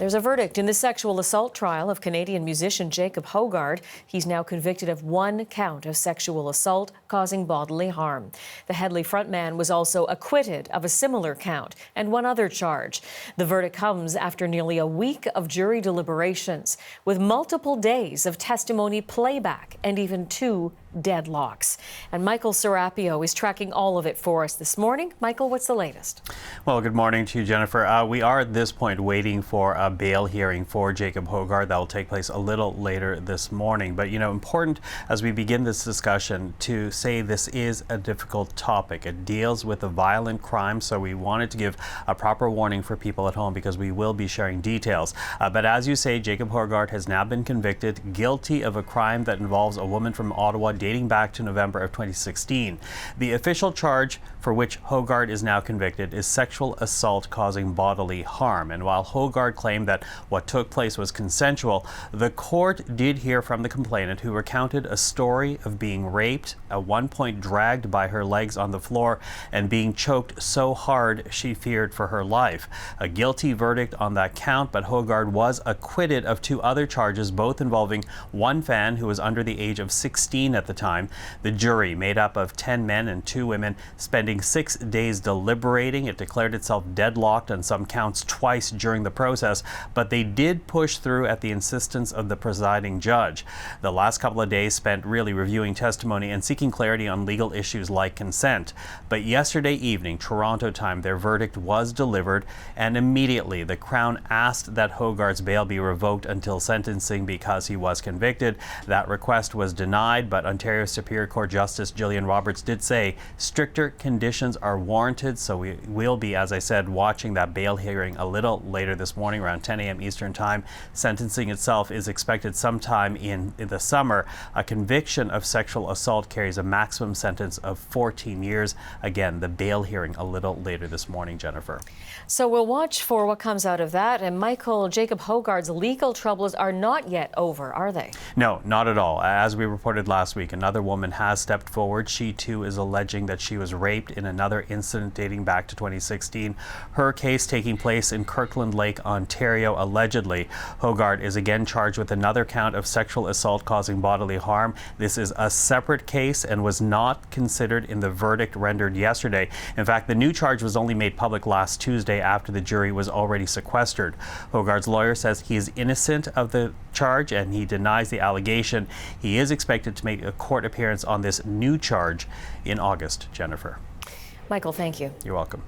There's a verdict in the sexual assault trial of Canadian musician Jacob Hoggard. He's now convicted of 1 count of sexual assault causing bodily harm. The Hedley frontman was also acquitted of a similar count and 1 other charge. The verdict comes after nearly a week of jury deliberations, with multiple days of testimony playback and even 2 deadlocks. And Michael Serapio is tracking all of it for us this morning. Michael, what's the latest? Well, good morning to you, Jennifer. We are at this point waiting for a bail hearing for Jacob Hoggard. That will take place a little later this morning. But, important as we begin this discussion to say this is a difficult topic. It deals with a violent crime, so we wanted to give a proper warning for people at home because we will be sharing details. But as you say, Jacob Hoggard has now been convicted, guilty of a crime that involves a woman from Ottawa dating back to November of 2016. The official charge for which Hoggard is now convicted is sexual assault causing bodily harm. And while Hoggard claimed that what took place was consensual, the court did hear from the complainant, who recounted a story of being raped, at one point dragged by her legs on the floor, and being choked so hard she feared for her life. A guilty verdict on that count, but Hoggard was acquitted of 2 other charges, both involving one fan who was under the age of 16 at the time. The jury, made up of 10 men and 2 women, spending 6 days deliberating. It declared itself deadlocked on some counts twice during the process, but they did push through at the insistence of the presiding judge. The last couple of days spent really reviewing testimony and seeking clarity on legal issues like consent. But yesterday evening, Toronto time, their verdict was delivered, and immediately the Crown asked that Hoggard's bail be revoked until sentencing because he was convicted. That request was denied, but Ontario Superior Court Justice Gillian Roberts did say stricter conditions are warranted, so we will be, as I said, watching that bail hearing a little later this morning around 10 a.m. Eastern Time. Sentencing itself is expected sometime in the summer. A conviction of sexual assault carries a maximum sentence of 14 years. Again, the bail hearing a little later this morning, Jennifer. So we'll watch for what comes out of that. And Michael, Jacob Hoggard's legal troubles are not yet over, are they? No, not at all. As we reported last week, another woman has stepped forward. She too is alleging that she was raped in another incident dating back to 2016. Her case taking place in Kirkland Lake, Ontario, allegedly. Hoggard is again charged with another count of sexual assault causing bodily harm. This is a separate case and was not considered in the verdict rendered yesterday. In fact, the new charge was only made public last Tuesday after the jury was already sequestered. Hoggard's lawyer says he is innocent of the charge and he denies the allegation. He is expected to make a court appearance on this new charge in August. Jennifer. Michael, thank you. You're welcome.